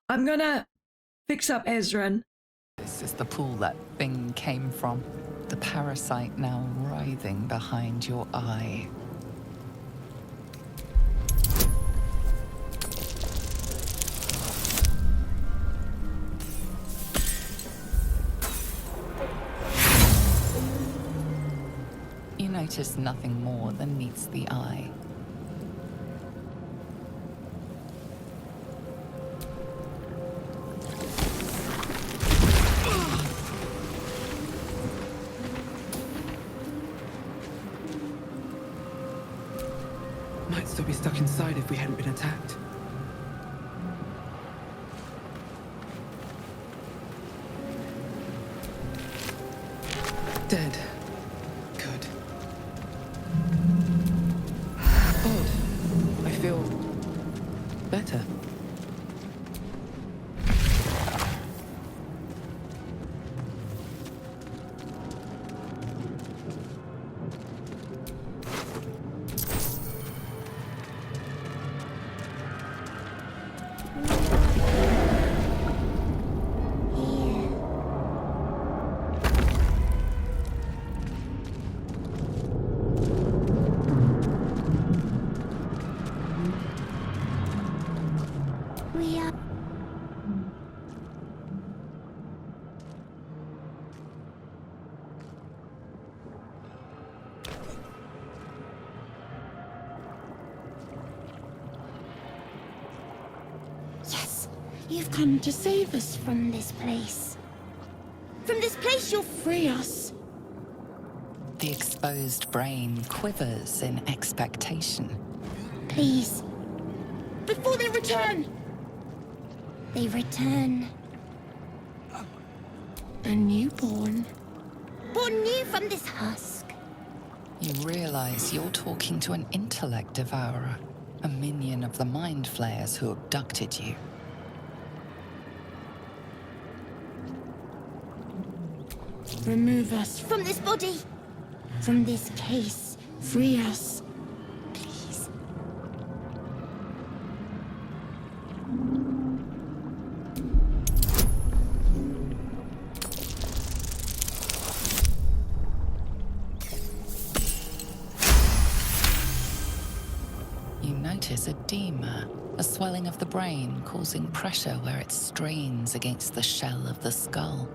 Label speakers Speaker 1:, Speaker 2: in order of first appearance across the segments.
Speaker 1: I'm gonna fix up Ezran.
Speaker 2: This is the pool that thing came from. The parasite now writhing behind your eye. You notice nothing more than meets the eye.
Speaker 3: Might still be stuck inside if we hadn't been attacked. Dead. Good. Odd. I feel better.
Speaker 4: We are... Yes, you've come to save us from this place. From this place you'll free us.
Speaker 2: The exposed brain quivers in expectation.
Speaker 4: Please. Before they return! They return. A newborn. Born new from this husk.
Speaker 2: You realize you're talking to an intellect devourer, a minion of the mind flayers who abducted you.
Speaker 4: Remove us from this body. From this case. Free us. Please.
Speaker 2: You notice edema, a swelling of the brain causing pressure where it strains against the shell of the skull.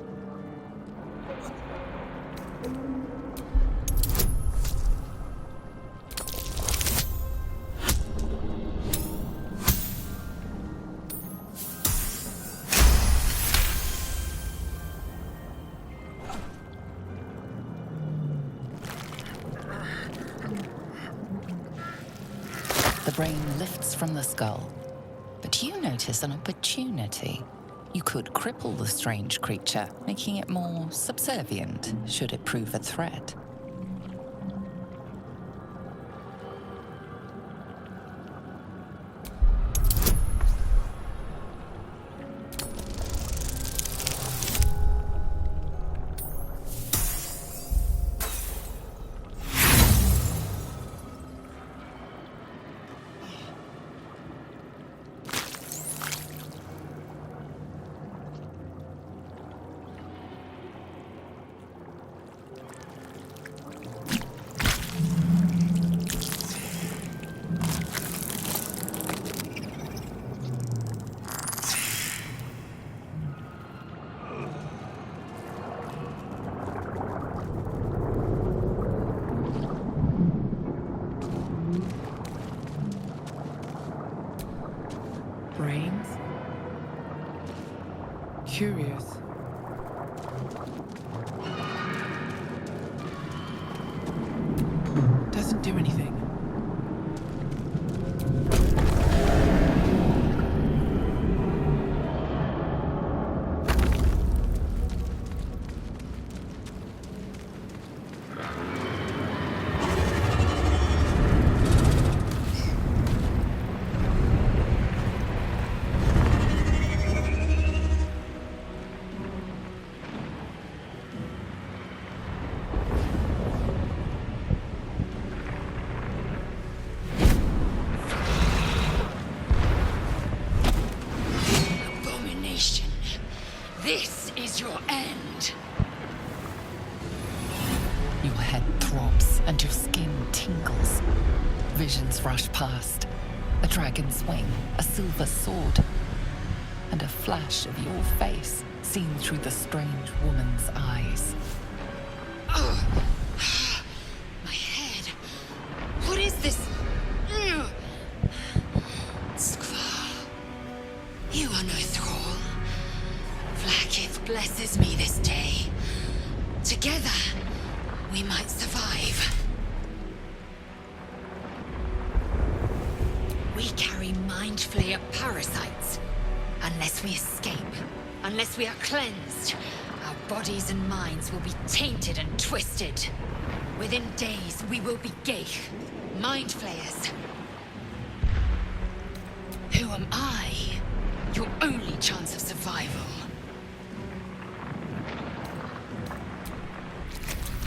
Speaker 2: The brain lifts from the skull, but you notice an opportunity. You could cripple the strange creature, making it more subservient should it prove a threat.
Speaker 3: Brains? Curious. Doesn't do anything.
Speaker 5: This is your end.
Speaker 2: Your head throbs and your skin tingles. Visions rush past. A dragon's wing, a silver sword, and a flash of your face seen through the strange woman's eyes.
Speaker 5: Ugh. My head. What is this? Ugh. Skvar. You are no thrall. Vlaakith blesses me this day. Together, we might survive. We carry mind flayer parasites. Unless we escape, unless we are cleansed, our bodies and minds will be tainted and twisted. Within days, we will be Geich, mind flayers. Who am I? Your only chance of survival.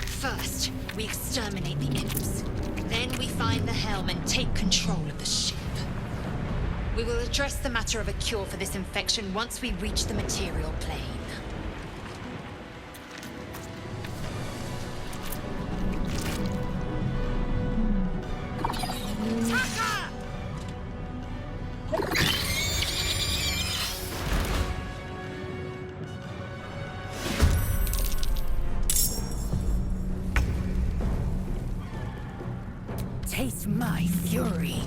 Speaker 5: First, we exterminate the imps. Then we find the helm and take control of the ship. We will address the matter of a cure for this infection once we reach the material plane.
Speaker 4: Taste my fury.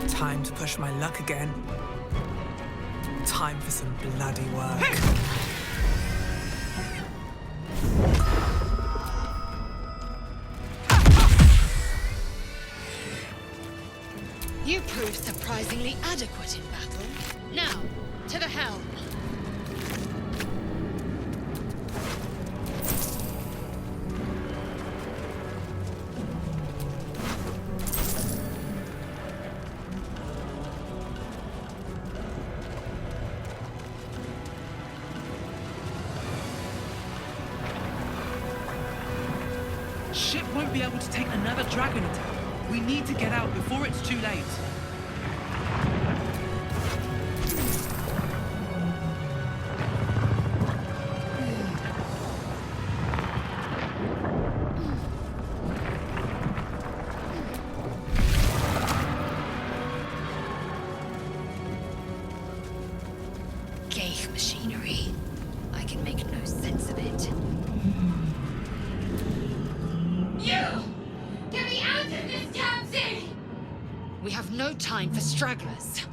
Speaker 6: Time to push my luck again. Time for some bloody work.
Speaker 5: You proved surprisingly adequate in battle. Now, to the helm.
Speaker 3: Ship won't be able to take another dragon attack. We need to get out before it's too late.
Speaker 5: Geich machinery. I can make no sense of it. You! Get me out of this damn thing! We have no time for stragglers.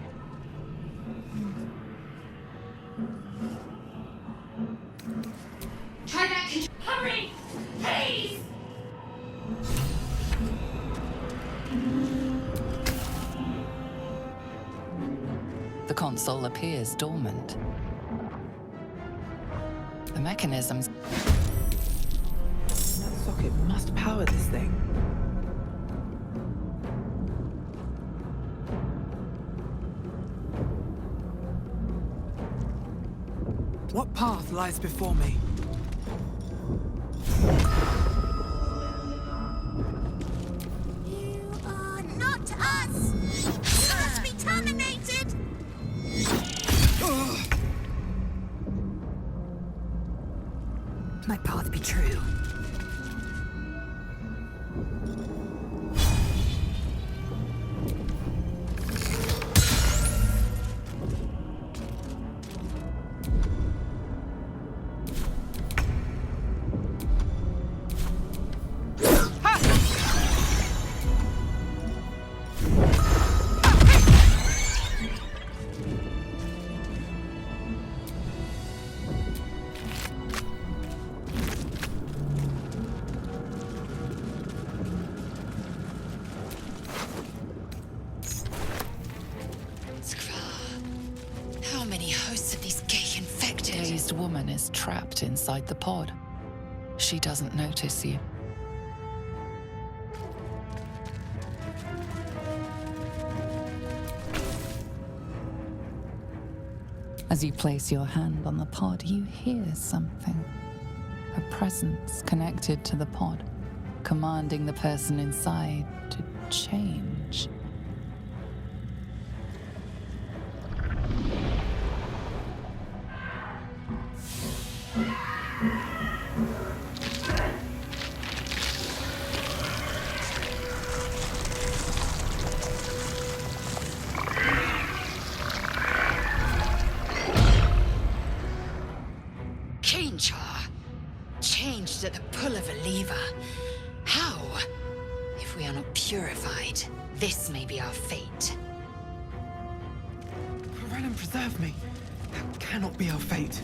Speaker 5: Try that Hurry! Please!
Speaker 2: The console appears dormant. The mechanisms
Speaker 3: That socket must power this thing.
Speaker 6: What path lies before me?
Speaker 4: You are not us! You must be terminated! My path be true.
Speaker 5: How many hosts of these Geich infected?
Speaker 2: dazed woman is trapped inside the pod. She doesn't notice you. As you place your hand on the pod, you hear something. A presence connected to the pod, commanding the person inside to change.
Speaker 5: Changed at the pull of a lever. How? If we are not purified, this may be our fate.
Speaker 6: Renan, preserve me. That cannot be our fate.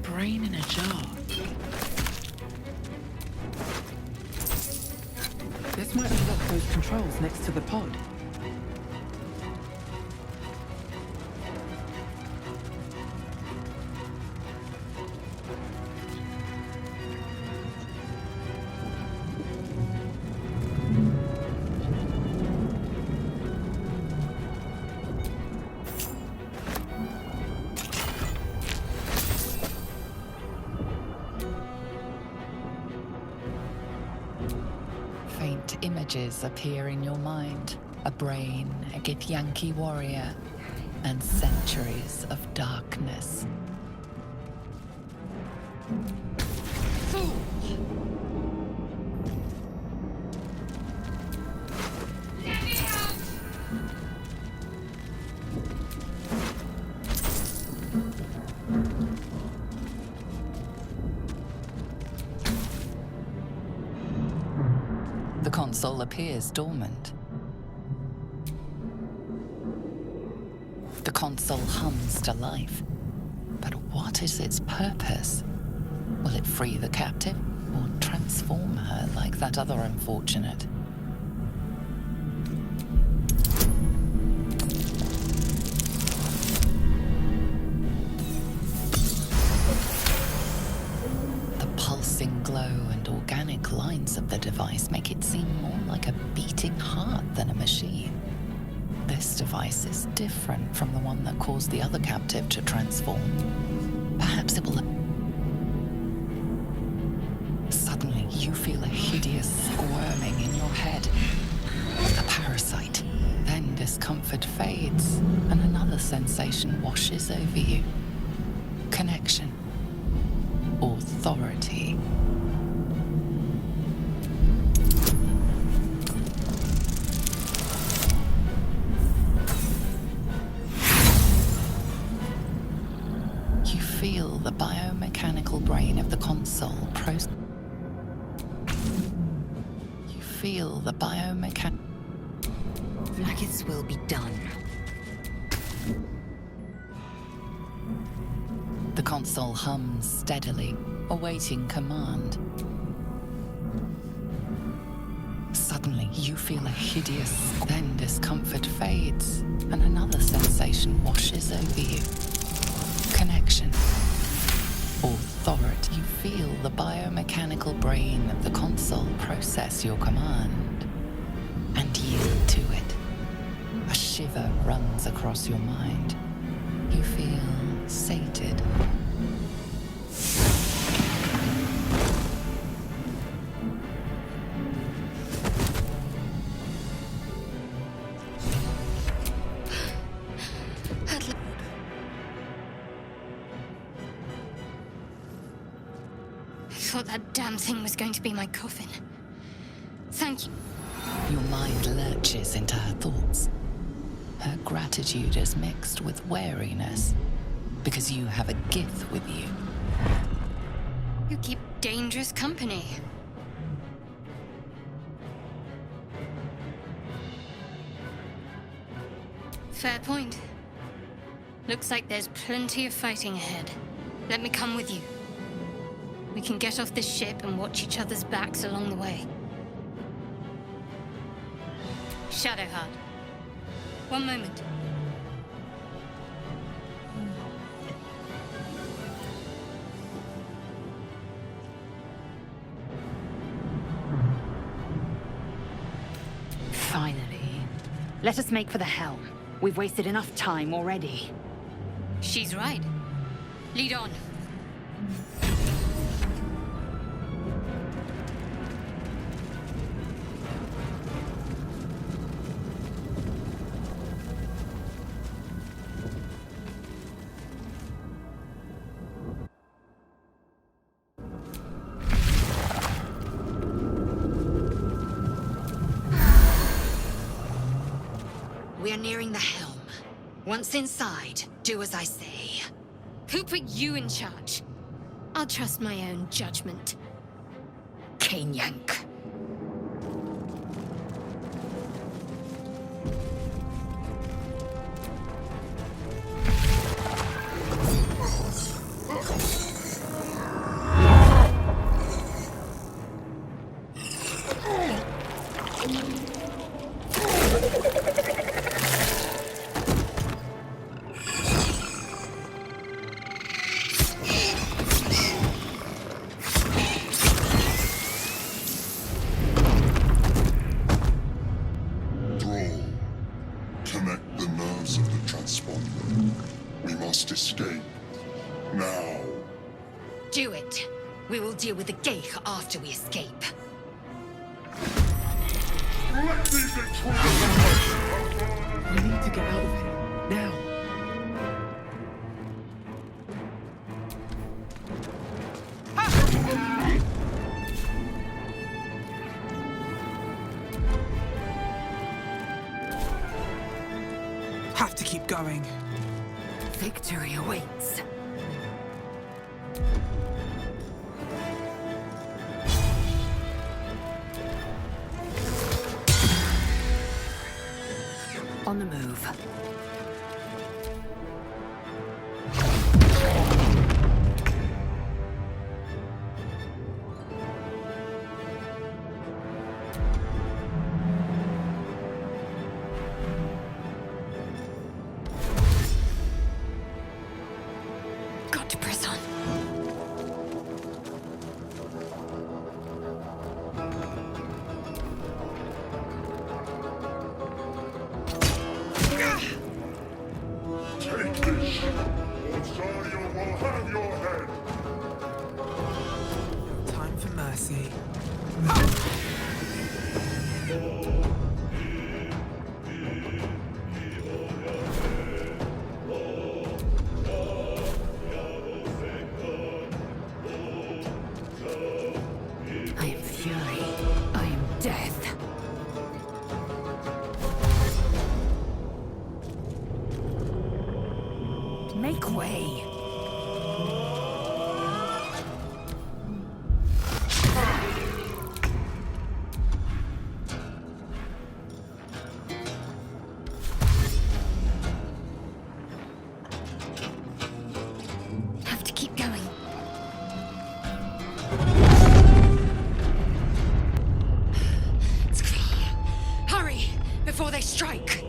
Speaker 3: Brain in a jar. This might unlock those controls next to the pod.
Speaker 2: Faint images appear in your mind. A brain, a Githyanki warrior, and centuries of darkness. The console appears dormant. The console hums to life. But what is its purpose? Will it free the captive or transform her like that other unfortunate? The pulsing glow and organic lines of the device make it seem more like a beating heart than a machine. This device is different from the one that caused the other captive to transform. Perhaps it will... Suddenly, you feel a hideous squirming in your head. A parasite. Then discomfort fades, and another sensation washes over you. Connection. Authority. Feel the biomechanical brain of the console process. You feel the biomechanical...
Speaker 5: Like will be done.
Speaker 2: The console hums steadily, awaiting command. Suddenly, you feel a hideous... Then discomfort fades, and another sensation washes over you. Connection. Authority. You feel the biomechanical brain of the console process your command and yield to it. A shiver runs across your mind. You feel sated.
Speaker 4: I thought that damn thing was going to be my coffin. Thank you.
Speaker 2: Your mind lurches into her thoughts. Her gratitude is mixed with wariness, because you have a Gith with you.
Speaker 4: You keep dangerous company. Fair point. Looks like there's plenty of fighting ahead. Let me come with you. We can get off this ship and watch each other's backs along the way. Shadowheart. One moment.
Speaker 5: Finally. Let us make for the helm. We've wasted enough time already.
Speaker 4: She's right. Lead on.
Speaker 5: We are nearing the helm. Once inside, do as I say.
Speaker 4: Who put you in charge? I'll trust my own judgment.
Speaker 5: Cane Yank.
Speaker 7: Connect the nerves of the transponder. We must escape. Now.
Speaker 5: Do it. We will deal with the Geich after we escape.
Speaker 7: Let me betray
Speaker 6: We need to get out of here. Now. Have to keep going.
Speaker 5: Victory awaits. On the move. Got to press on.
Speaker 7: Take this, or Zarya will have your head.
Speaker 6: Time for mercy.
Speaker 5: I am fury. I am death. Make way.
Speaker 4: Have to keep going.
Speaker 5: It's clear. Hurry, before they strike.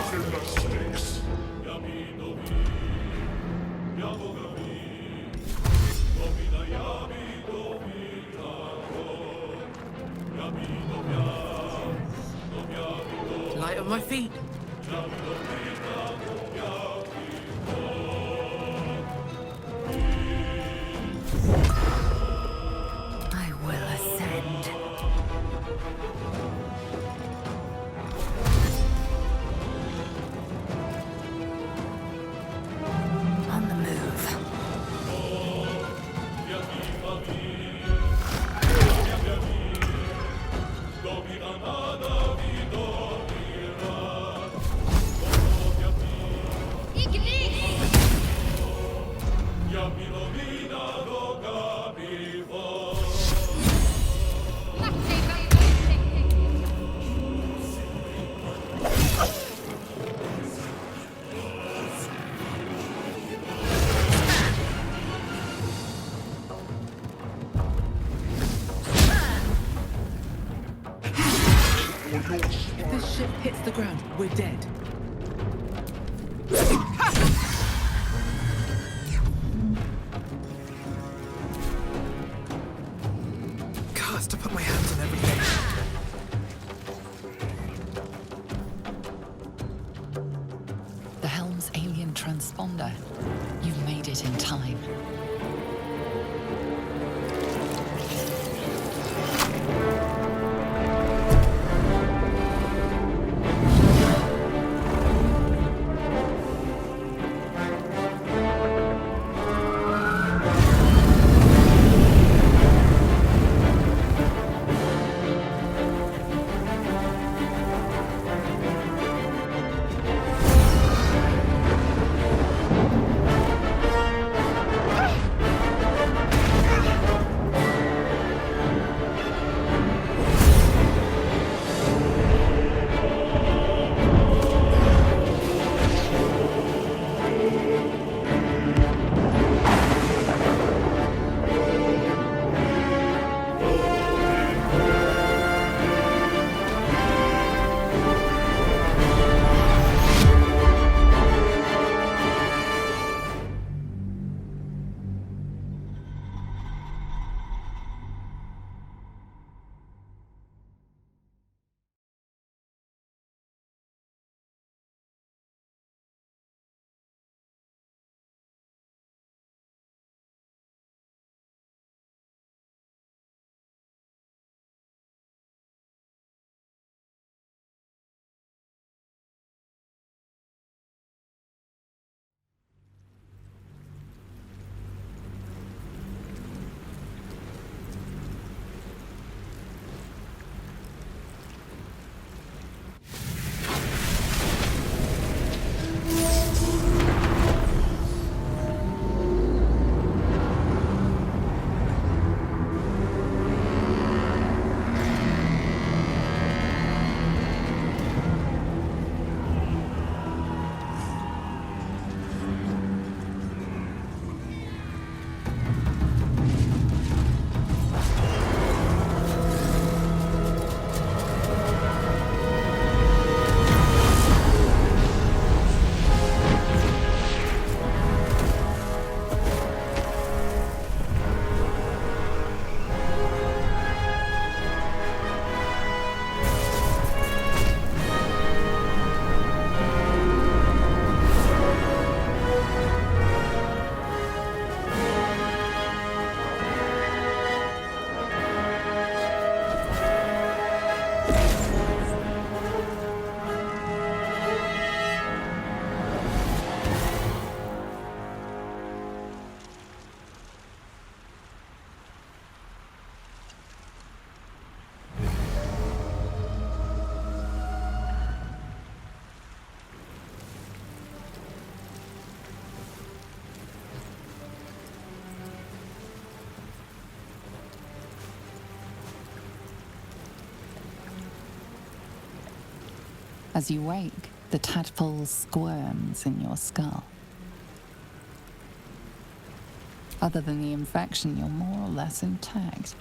Speaker 7: In the sticks.
Speaker 6: Light on my feet.
Speaker 5: I will ascend. On the move.
Speaker 6: If this ship hits the ground, we're dead. Cast to put my hands on everything.
Speaker 2: it in time. As you wake, the tadpole squirms in your skull. Other than the infection, you're more or less intact.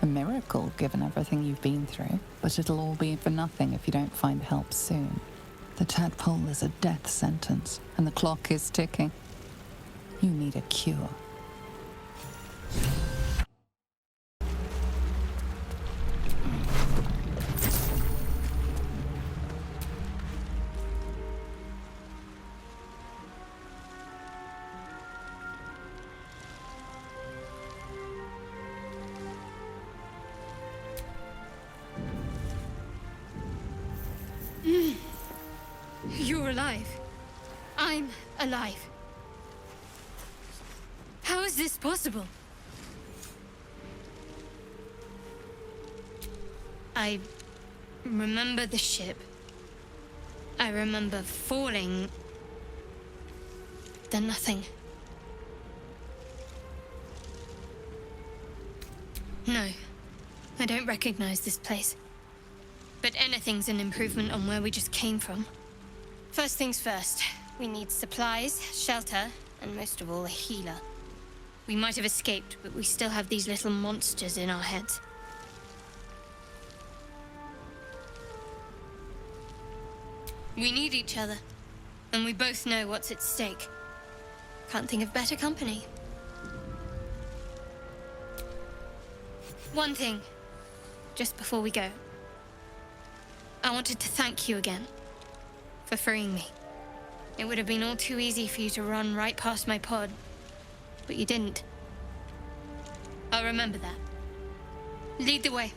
Speaker 2: A miracle, given everything you've been through, but it'll all be for nothing if you don't find help soon. The tadpole is a death sentence, and the clock is ticking. You need a cure.
Speaker 4: You're alive. I'm alive. How is this possible? I remember the ship. I remember falling. Then nothing. No, I don't recognize this place. But anything's an improvement on where we just came from. First things first, we need supplies, shelter, and most of all, a healer. We might have escaped, but we still have these little monsters in our heads. We need each other, and we both know what's at stake. Can't think of better company. One thing, just before we go. I wanted to thank you again for freeing me. It would have been all too easy for you to run right past my pod, but you didn't. I'll remember that. Lead the way.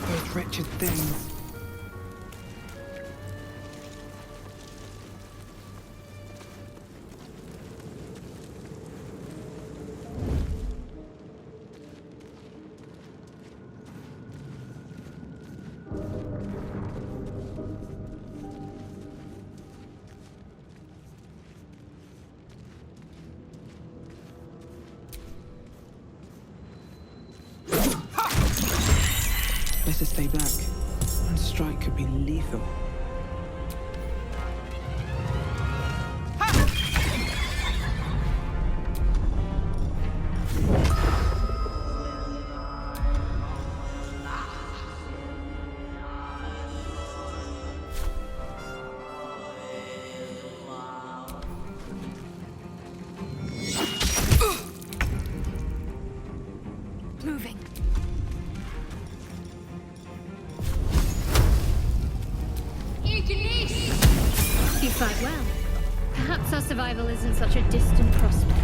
Speaker 6: Those wretched things. Better stay back. One strike could be lethal.
Speaker 4: Moving. You fight well. Perhaps our survival isn't such a distant prospect.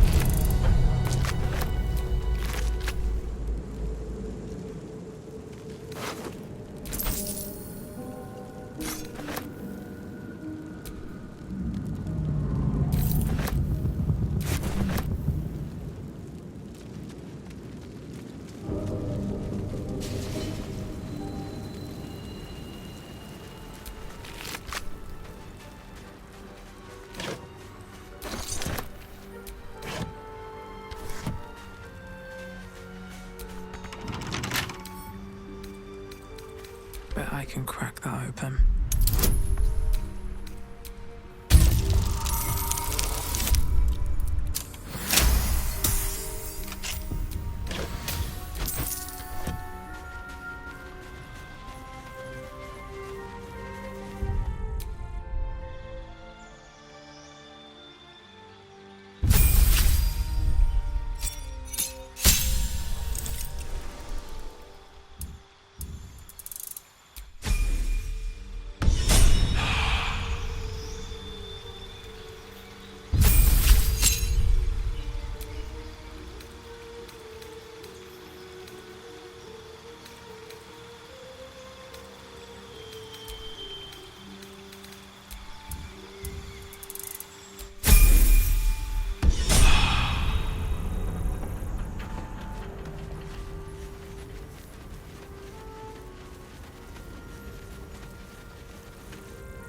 Speaker 6: Bet I can crack that open.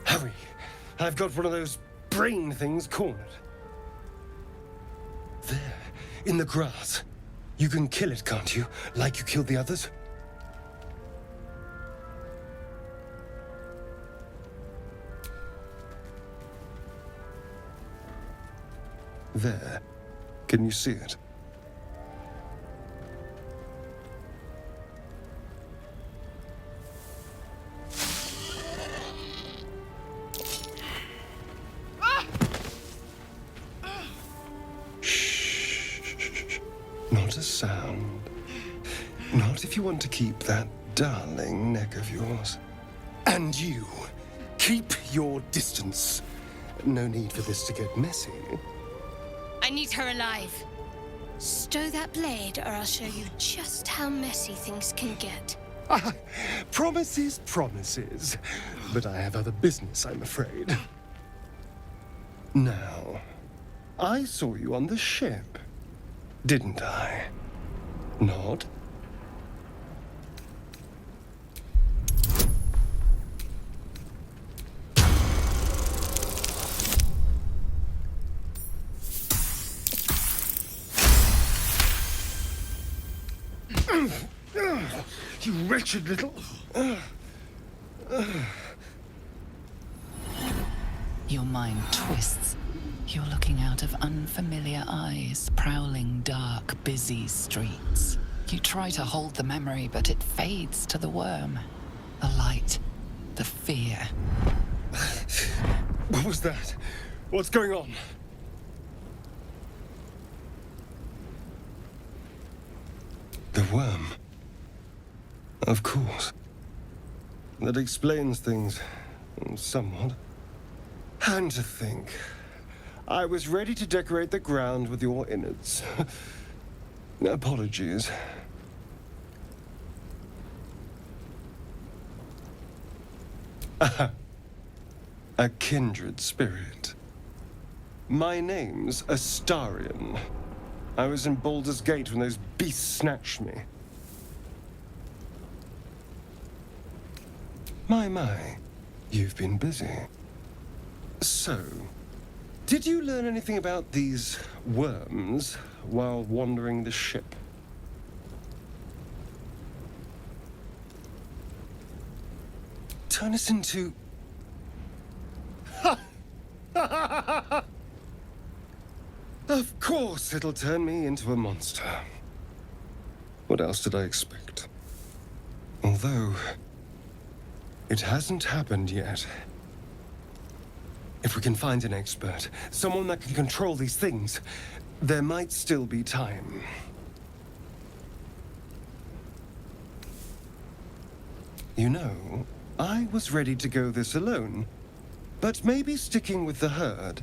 Speaker 8: Hurry! I've got one of those brain things cornered. There, in the grass. You can kill it, can't you? Like you killed the others? There. Can you see it? Not a sound. Not if you want to keep that darling neck of yours. And you, keep your distance. No need for this to get messy.
Speaker 4: I need her alive. Stow that blade, or I'll show you just how messy things can get.
Speaker 8: Promises, promises. But I have other business, I'm afraid. Now, I saw you on the ship, didn't I? Nod? You wretched little...
Speaker 2: Your mind twists. You're looking out of unfamiliar eyes, prowling dark, busy streets. You try to hold the memory, but it fades to the worm. The light. The fear.
Speaker 8: What was that? What's going on? The worm. Of course. That explains things somewhat. And to think, I was ready to decorate the ground with your innards. Apologies. A kindred spirit. My name's Astarion. I was in Baldur's Gate when those beasts snatched me. My, you've been busy. So, did you learn anything about these worms while wandering the ship? Turn us into... Of course it'll turn me into a monster. What else did I expect? Although, it hasn't happened yet. If we can find an expert, someone that can control these things, there might still be time. You know, I was ready to go this alone, but maybe sticking with the herd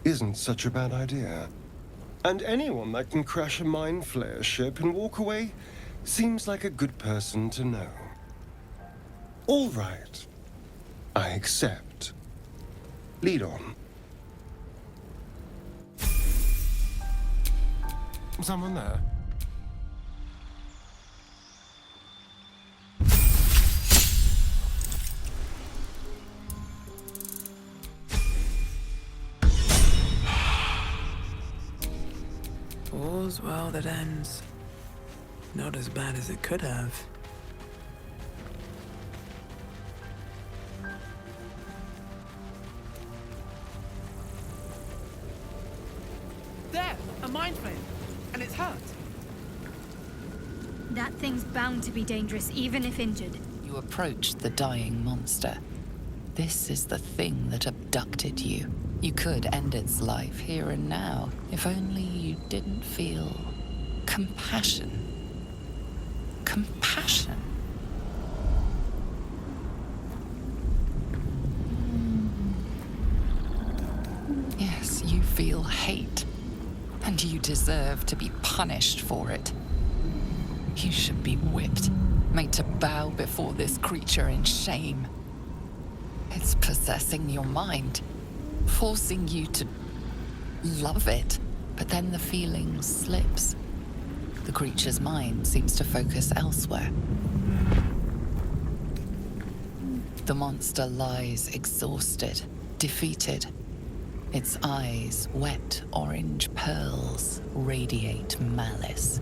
Speaker 8: isn't such a bad idea. And anyone that can crash a mind flayer ship and walk away seems like a good person to know. All right, I accept. Lead on. Someone there?
Speaker 9: All's well that ends. Not as bad as it could have.
Speaker 3: There! A mind flame! And it's hurt!
Speaker 4: That thing's bound to be dangerous, even if injured.
Speaker 2: You approach the dying monster. This is the thing that abducted you. You could end its life here and now, if only you didn't feel compassion. Compassion. Yes, you feel hate, and you deserve to be punished for it. You should be whipped, made to bow before this creature in shame. It's possessing your mind, forcing you to love it, but then the feeling slips. The creature's mind seems to focus elsewhere. The monster lies exhausted, defeated. Its eyes, wet orange pearls, radiate malice.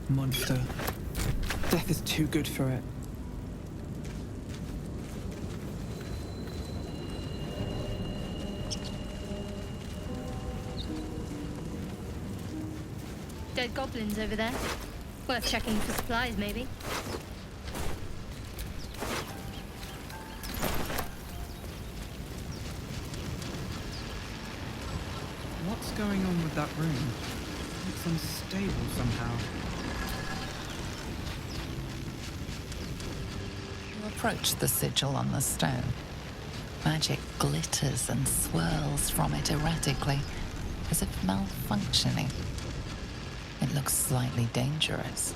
Speaker 9: Monster. Death is too good for it.
Speaker 4: Dead goblins over there. Worth checking for supplies, maybe.
Speaker 3: What's going on with that room? It's unstable somehow.
Speaker 2: You approach the sigil on the stone. Magic glitters and swirls from it erratically, as if malfunctioning. It looks slightly dangerous.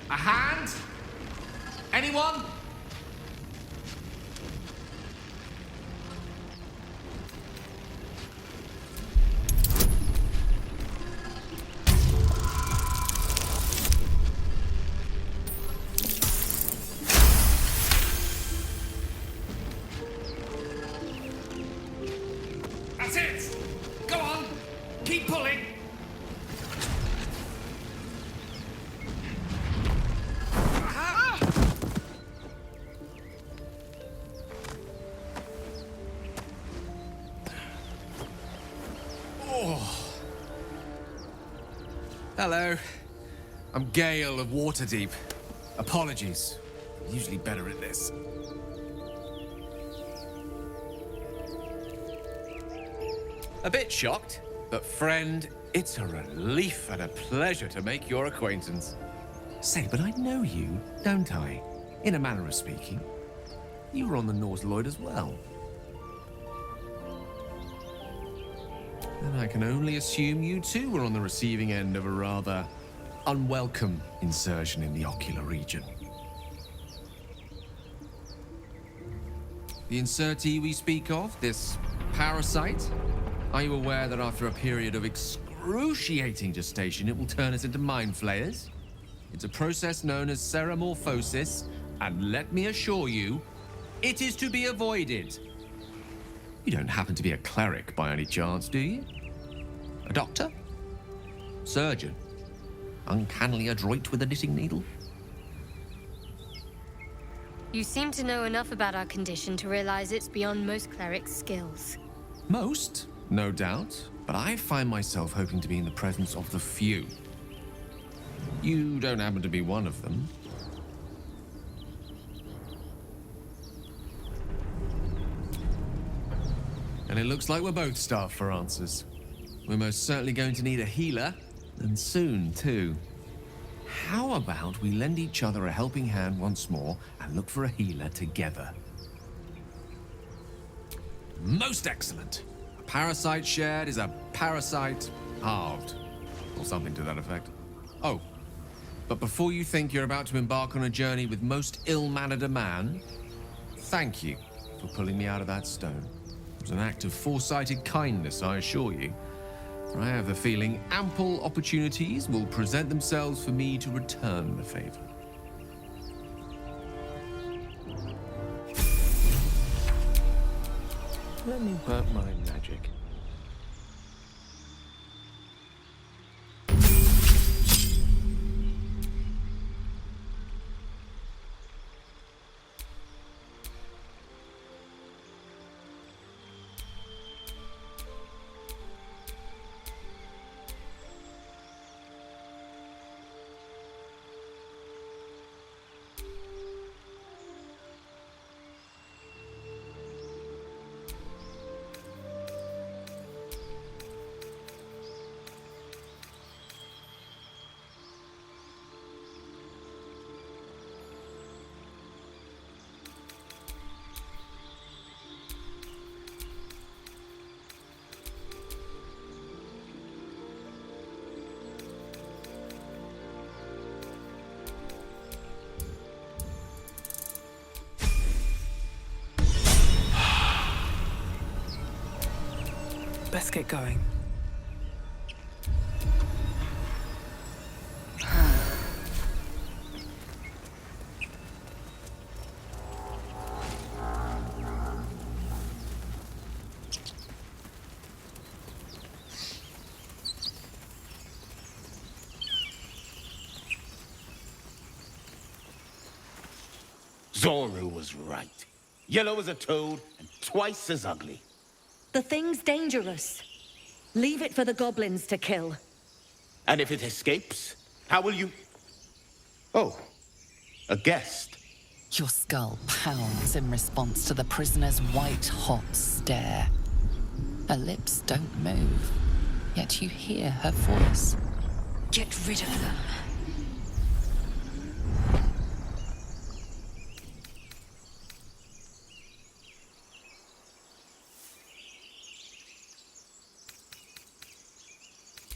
Speaker 3: A hand? Anyone?
Speaker 10: Hello. I'm Gale of Waterdeep. Apologies. I'm usually better at this. A bit shocked, but friend, it's a relief and a pleasure to make your acquaintance. Say, but I know you, don't I? In a manner of speaking. You were on the Norse Lloyd as well. Then I can only assume you too were on the receiving end of a rather unwelcome insertion in the ocular region. The insertee we speak of, this parasite, are you aware that after a period of excruciating gestation, it will turn us into mind flayers? It's a process known as ceremorphosis, and let me assure you, it is to be avoided. You don't happen to be a cleric by any chance, do you? A doctor? Surgeon? Uncannily adroit with a knitting needle?
Speaker 4: You seem to know enough about our condition to realize it's beyond most clerics' skills.
Speaker 10: Most, no doubt, but I find myself hoping to be in the presence of the few. You don't happen to be one of them. And it looks like we're both starved for answers. We're most certainly going to need a healer, and soon, too. How about we lend each other a helping hand once more and look for a healer together? Most excellent. A parasite shared is a parasite halved, or something to that effect. Oh, but before you think you're about to embark on a journey with most ill-mannered a man, thank you for pulling me out of that stone. It was an act of foresighted kindness, I assure you. For I have the feeling ample opportunities will present themselves for me to return the favor. Let me work my magic.
Speaker 9: Let's get going.
Speaker 11: Zoru was right. Yellow as a toad and twice as ugly.
Speaker 12: The thing's dangerous. Leave it for the goblins to kill.
Speaker 11: And if it escapes, how will you... Oh, a guest.
Speaker 2: Your skull pounds in response to the prisoner's white-hot stare. Her lips don't move, yet you hear her voice.
Speaker 5: Get rid of them.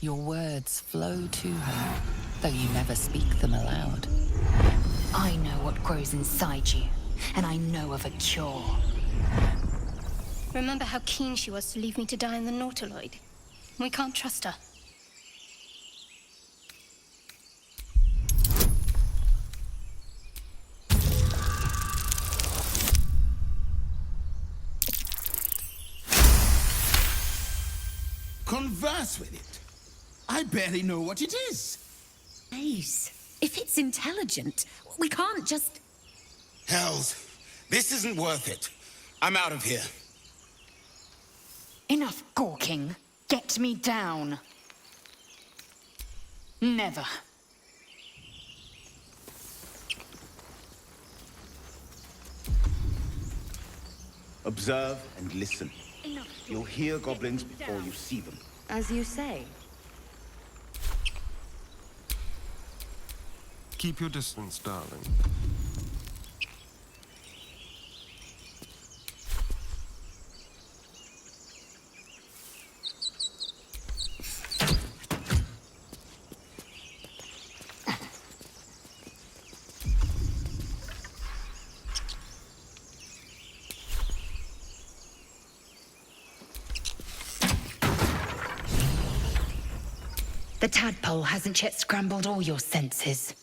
Speaker 2: Your words flow to her, though you never speak them aloud.
Speaker 5: I know what grows inside you, and I know of a cure.
Speaker 4: Remember how keen she was to leave me to die in the Nautiloid? We can't trust her.
Speaker 13: Converse with it. I barely know what it is.
Speaker 12: Please, if it's intelligent, we can't just...
Speaker 13: Hells, this isn't worth it. I'm out of here.
Speaker 5: Enough gawking. Get me down. Never.
Speaker 13: Observe and listen. You'll hear goblins before you see them.
Speaker 12: As you say.
Speaker 8: Keep your distance, darling.
Speaker 2: The tadpole hasn't yet scrambled all your senses.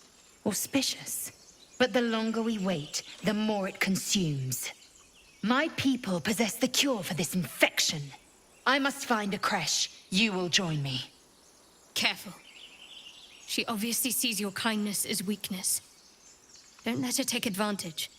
Speaker 2: Auspicious. But the longer we wait, the more it consumes. My people possess the cure for this infection. I must find a creche. You will join me.
Speaker 4: Careful. She obviously sees your kindness as weakness. Don't let her take advantage.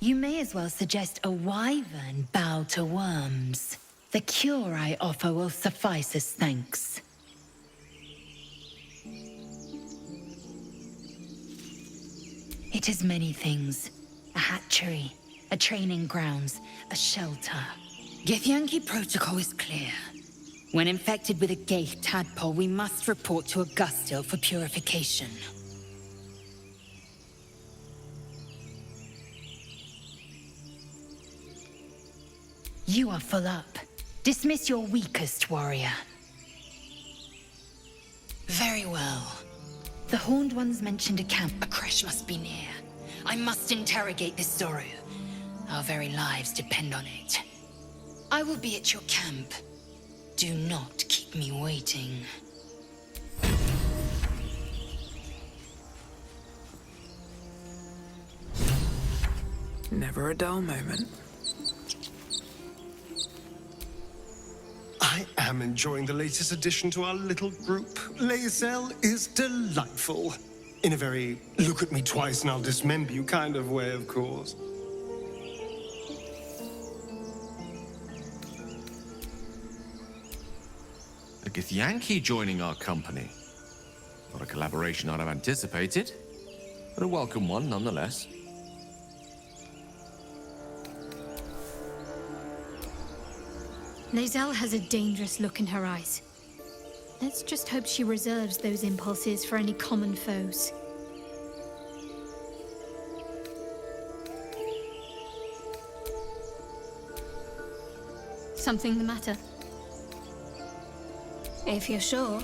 Speaker 2: You may as well suggest a wyvern bow to worms. The cure I offer will suffice as thanks. It is many things. A hatchery, a training grounds, a shelter. Githyanki protocol is clear. When infected with a Gaith tadpole, we must report to Augustil for purification. You are full up. Dismiss your weakest warrior. Very well. The Horned Ones mentioned a camp. A creche must be near. I must interrogate this Zoru. Our very lives depend on it. I will be at your camp. Do not keep me waiting.
Speaker 9: Never a dull moment.
Speaker 8: I am enjoying the latest addition to our little group. Lae'zel is delightful. In a very look at me twice and I'll dismember you kind of way, of course.
Speaker 10: A Githyanki joining our company. Not a collaboration I'd have anticipated, but a welcome one nonetheless.
Speaker 4: Lae'zel has a dangerous look in her eyes. Let's just hope she reserves those impulses for any common foes. Something the matter? If you're sure.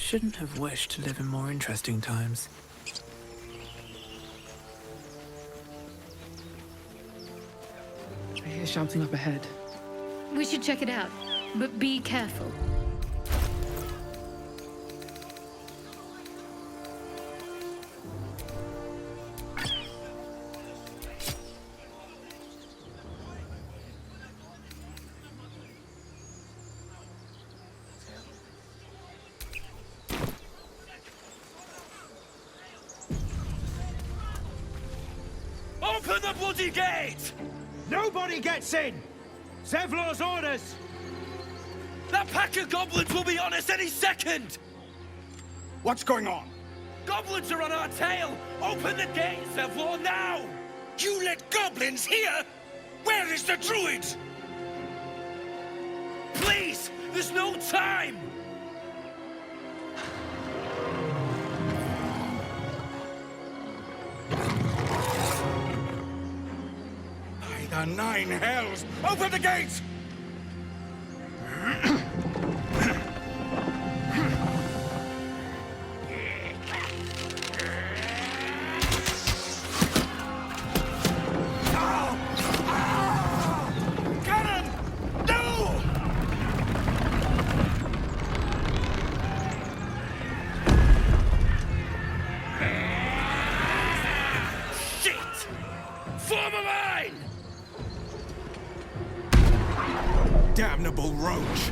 Speaker 9: Shouldn't have wished to live in more interesting times.
Speaker 3: I hear shouting up ahead.
Speaker 4: We should check it out, but be careful.
Speaker 14: Open the bloody gate!
Speaker 6: Nobody gets in! Zevlor's orders!
Speaker 14: That pack of goblins will be on us any second!
Speaker 11: What's going on?
Speaker 14: Goblins are on our tail! Open the gate, Zevlor, now!
Speaker 15: You let goblins here? Where is the druid?
Speaker 14: Please! There's no time!
Speaker 15: By the 9 hells! Open the gates! Damnable roach!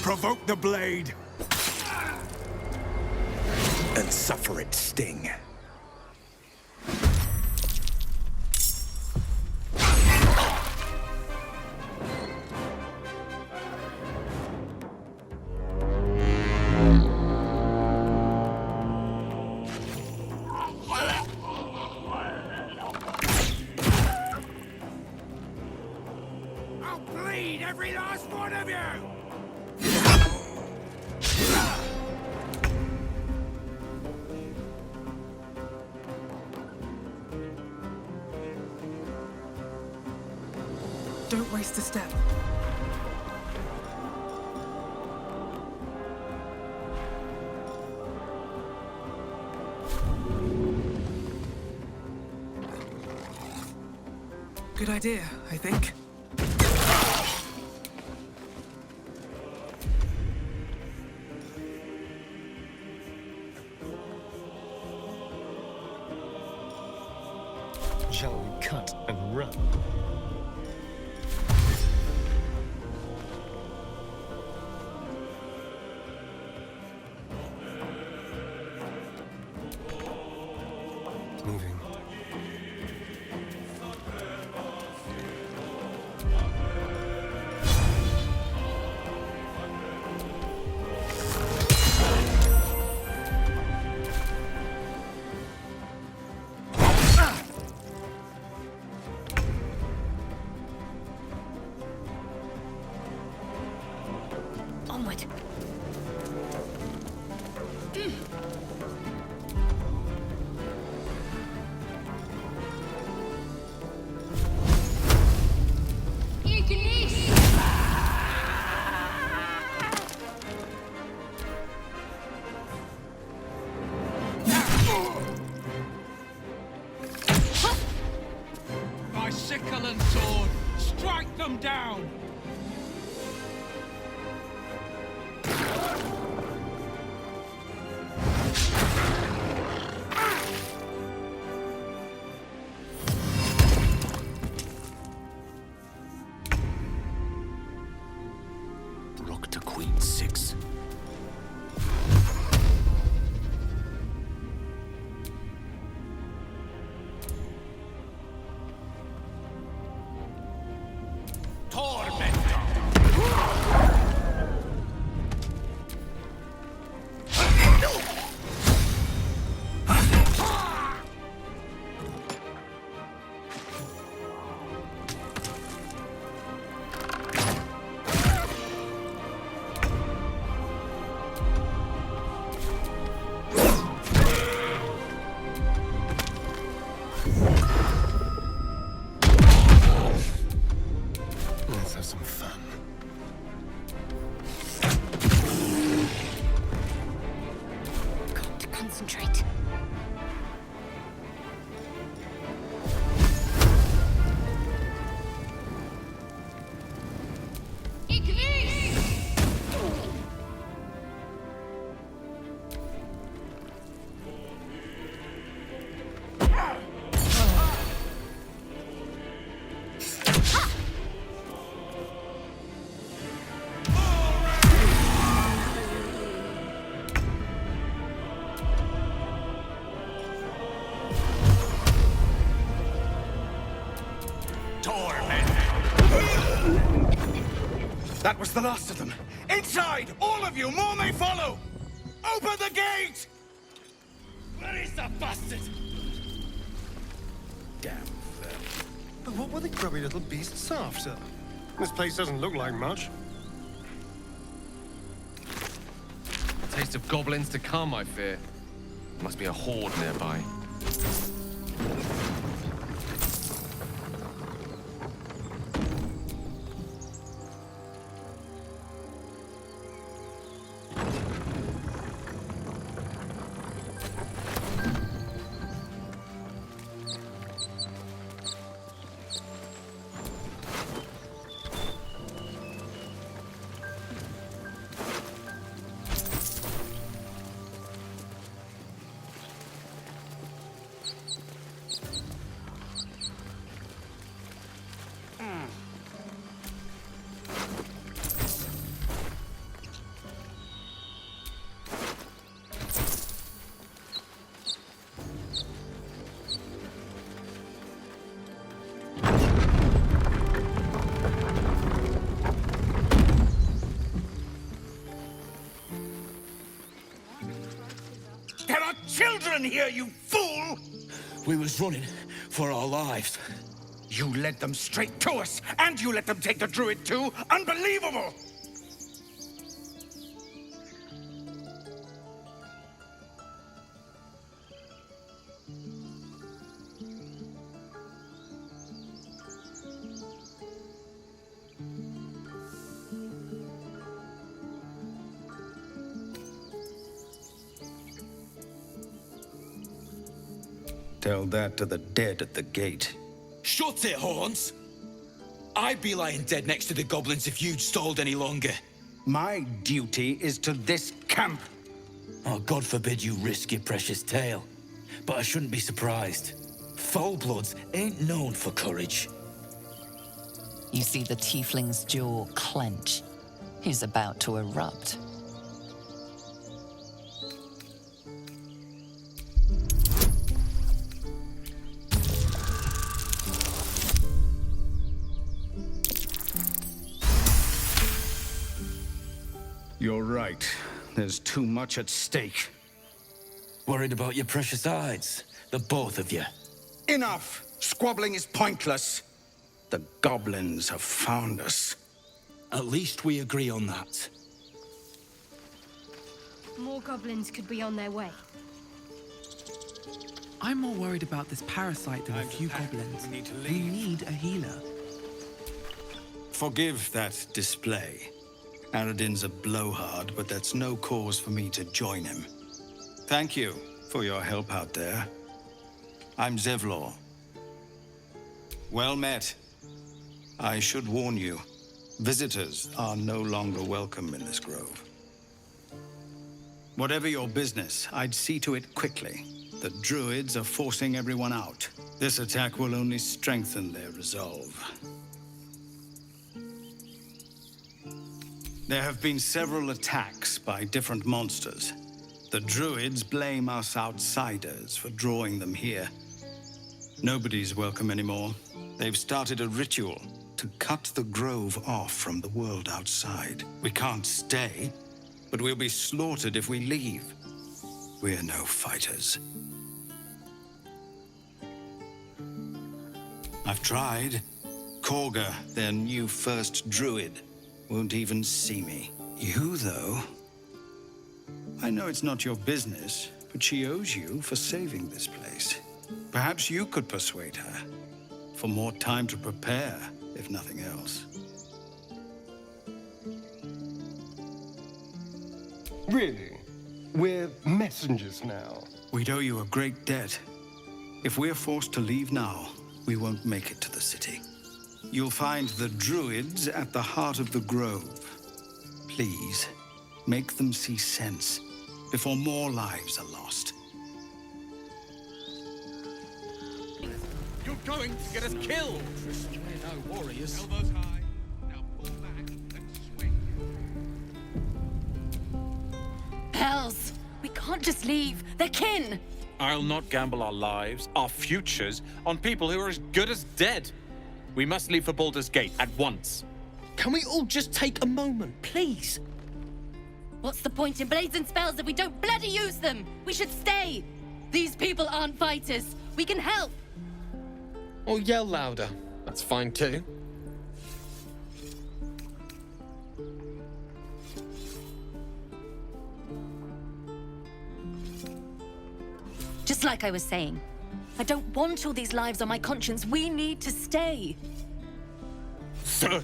Speaker 15: Provoke the blade! And suffer its sting.
Speaker 14: Every last one of you!
Speaker 6: Don't waste a step. Good idea, I think.
Speaker 8: Shall we cut and run? Moving.
Speaker 4: Onward.
Speaker 15: That was the last of them. Inside! All of you! More may follow! Open the gate!
Speaker 14: Where is that bastard?
Speaker 15: Damn them.
Speaker 8: But what were the grubby little beasts after? This place doesn't look like much.
Speaker 10: Taste of goblins to come, I fear. Must be a horde nearby.
Speaker 15: There are children here, you fool!
Speaker 14: We was running for our lives.
Speaker 15: You led them straight to us, and you let them take the druid too? Unbelievable!
Speaker 16: Tell that to the dead at the gate.
Speaker 14: Shut it, Horns! I'd be lying dead next to the goblins if you'd stalled any longer.
Speaker 15: My duty is to this camp.
Speaker 14: Oh, God forbid you risk your precious tail. But I shouldn't be surprised. Foulbloods ain't known for courage.
Speaker 2: You see the tiefling's jaw clench. He's about to erupt.
Speaker 16: You're right. There's too much at stake.
Speaker 14: Worried about your precious hides, the both of you.
Speaker 15: Enough! Squabbling is pointless. The goblins have found us.
Speaker 14: At least we agree on that.
Speaker 4: More goblins could be on their way.
Speaker 3: I'm more worried about this parasite than a few goblins. We need a healer.
Speaker 16: Forgive that display. Aradin's a blowhard, but that's no cause for me to join him. Thank you for your help out there. I'm Zevlor. Well met. I should warn you, visitors are no longer welcome in this grove. Whatever your business, I'd see to it quickly. The druids are forcing everyone out. This attack will only strengthen their resolve. There have been several attacks by different monsters. The druids blame us outsiders for drawing them here. Nobody's welcome anymore. They've started a ritual to cut the grove off from the world outside. We can't stay, but we'll be slaughtered if we leave. We're no fighters. I've tried. Korga, their new first druid, won't even see me. You, though... I know it's not your business, but she owes you for saving this place. Perhaps you could persuade her. For more time to prepare, if nothing else.
Speaker 8: Really? We're messengers now.
Speaker 16: We'd owe you a great debt. If we're forced to leave now, we won't make it to the city. You'll find the druids at the heart of the grove. Please, make them see sense before more lives are lost.
Speaker 14: You're going to get us killed! We're no warriors. Elbows high. Now pull back and swing.
Speaker 12: Hells! We can't just leave. They're kin!
Speaker 11: I'll not gamble our lives, our futures, on people who are as good as dead. We must leave for Baldur's Gate at once.
Speaker 6: Can we all just take a moment, please?
Speaker 12: What's the point in blades and spells if we don't bloody use them? We should stay! These people aren't fighters. We can help!
Speaker 6: Or yell louder. That's fine too.
Speaker 12: Just like I was saying, I don't want all these lives on my conscience. We need to stay.
Speaker 17: Zerg.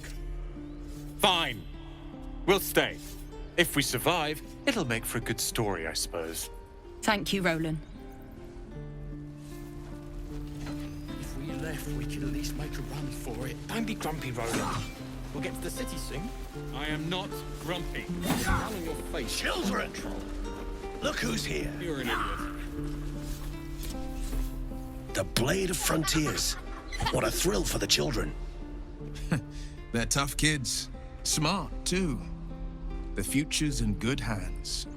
Speaker 17: Fine. We'll stay. If we survive, it'll make for a good story, I suppose.
Speaker 12: Thank you, Roland.
Speaker 14: If we left, we could at least make a run for it.
Speaker 6: Don't be grumpy, Roland. We'll get to the city soon.
Speaker 17: I am not grumpy.
Speaker 6: Down on your face.
Speaker 11: Children! Look who's here.
Speaker 17: You're an idiot.
Speaker 11: The Blade of Frontiers. What a thrill for the children.
Speaker 18: They're tough kids. Smart, too. The future's in good hands.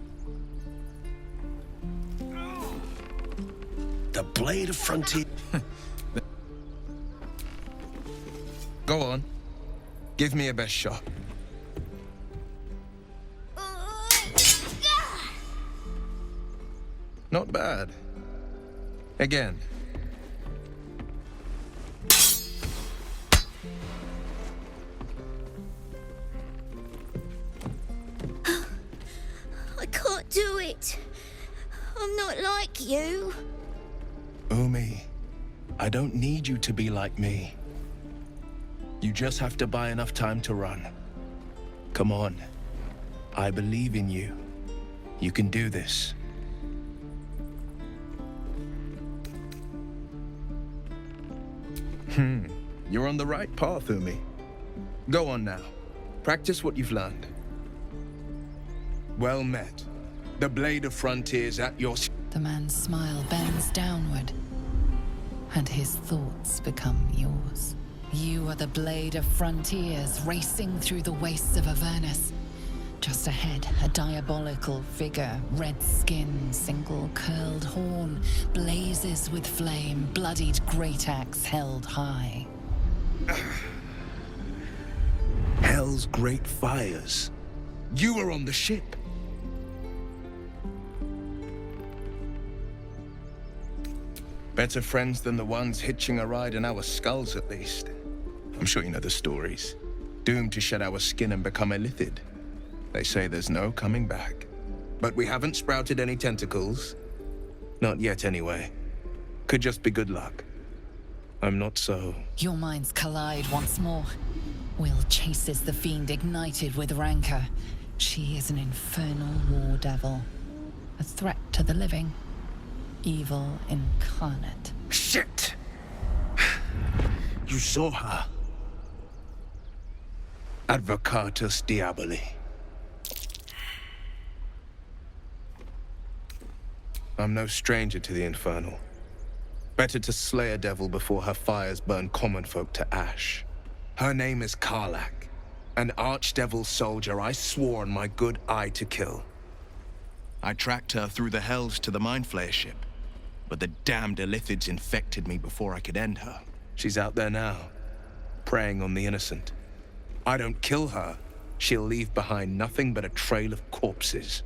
Speaker 11: The Blade of Frontiers.
Speaker 18: Go on. Give me a best shot. Not bad. Again.
Speaker 19: I can't do it. I'm not like you.
Speaker 18: Umi, I don't need you to be like me. You just have to buy enough time to run. Come on. I believe in you. You can do this. You're on the right path, Umi. Go on now. Practice what you've learned. Well met. The Blade of Frontiers at your...
Speaker 2: The man's smile bends downward, and his thoughts become yours. You are the Blade of Frontiers racing through the wastes of Avernus. Just ahead, a diabolical figure, red skin, single curled horn, blazes with flame, bloodied great axe held high.
Speaker 18: Hell's great fires. You were on the ship. Better friends than the ones hitching a ride in our skulls, at least. I'm sure you know the stories. Doomed to shed our skin and become illithid. They say there's no coming back. But we haven't sprouted any tentacles. Not yet, anyway. Could just be good luck. I'm not so...
Speaker 2: Your minds collide once more. Will chases the fiend ignited with rancor. She is an infernal war devil. A threat to the living. Evil incarnate.
Speaker 11: Shit! You saw her.
Speaker 18: Advocatus Diaboli. I'm no stranger to the infernal. Better to slay a devil before her fires burn common folk to ash. Her name is Karlach, an archdevil soldier I swore on my good eye to kill. I tracked her through the hells to the Mindflayer ship, but the damned illithids infected me before I could end her. She's out there now, preying on the innocent. I don't kill her, she'll leave behind nothing but a trail of corpses.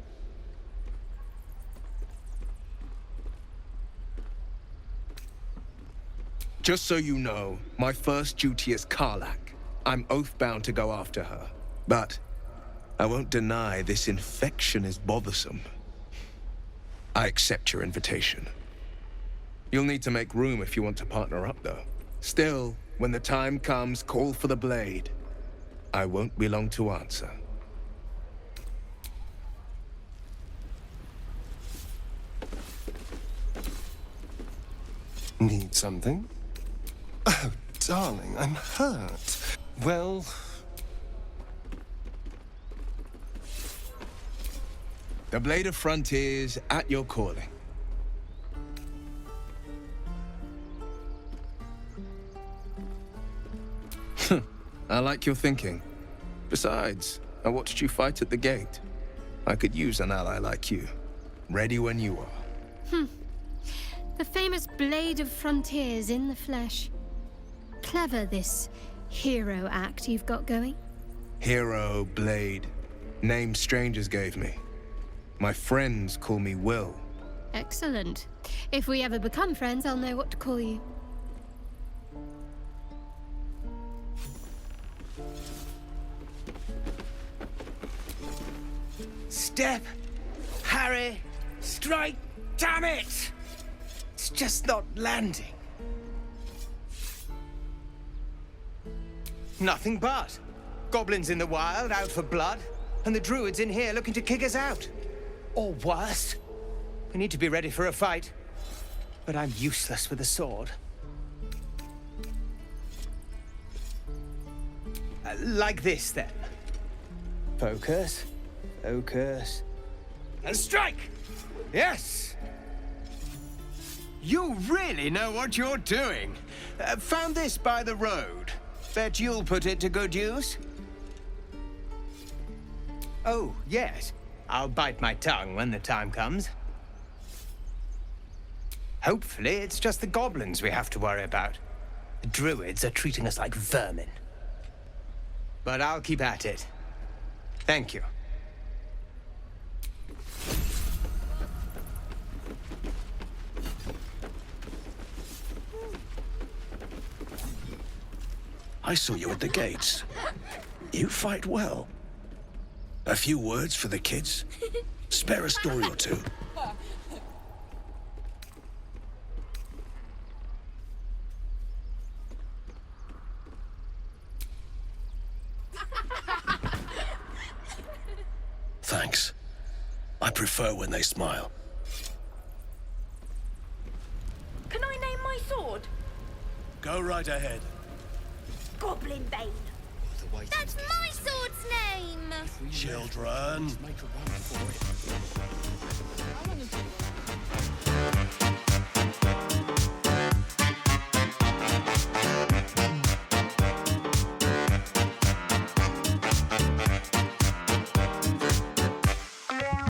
Speaker 18: Just so you know, my first duty is Karlach. I'm oath-bound to go after her. But I won't deny this infection is bothersome. I accept your invitation. You'll need to make room if you want to partner up, though. Still, when the time comes, call for the blade. I won't be long to answer.
Speaker 8: Need something? Oh, darling, I'm hurt. Well...
Speaker 18: The Blade of Frontiers at your calling. I like your thinking. Besides, I watched you fight at the gate. I could use an ally like you. Ready when you are.
Speaker 4: The famous Blade of Frontiers in the flesh. Clever, this hero act you've got going.
Speaker 18: Hero, Blade. Name strangers gave me. My friends call me Will.
Speaker 4: Excellent. If we ever become friends, I'll know what to call you.
Speaker 6: Step! Harry! Strike! Damn it! It's just not landing. Nothing but. Goblins in the wild, out for blood, and the druids in here looking to kick us out. Or worse. We need to be ready for a fight. But I'm useless with a sword. Like this, then. Focus. Focus. And strike! Yes! You really know what you're doing. Found this by the road. Bet you'll put it to good use. Oh, yes. I'll bite my tongue when the time comes. Hopefully, it's just the goblins we have to worry about. The druids are treating us like vermin. But I'll keep at it. Thank you.
Speaker 14: I saw you at the gates. You fight well. A few words for the kids? Spare a story or two. Thanks. I prefer when they smile.
Speaker 19: Can I name my sword?
Speaker 14: Go right ahead.
Speaker 19: Goblin Bane. That's my sword's name!
Speaker 14: Children.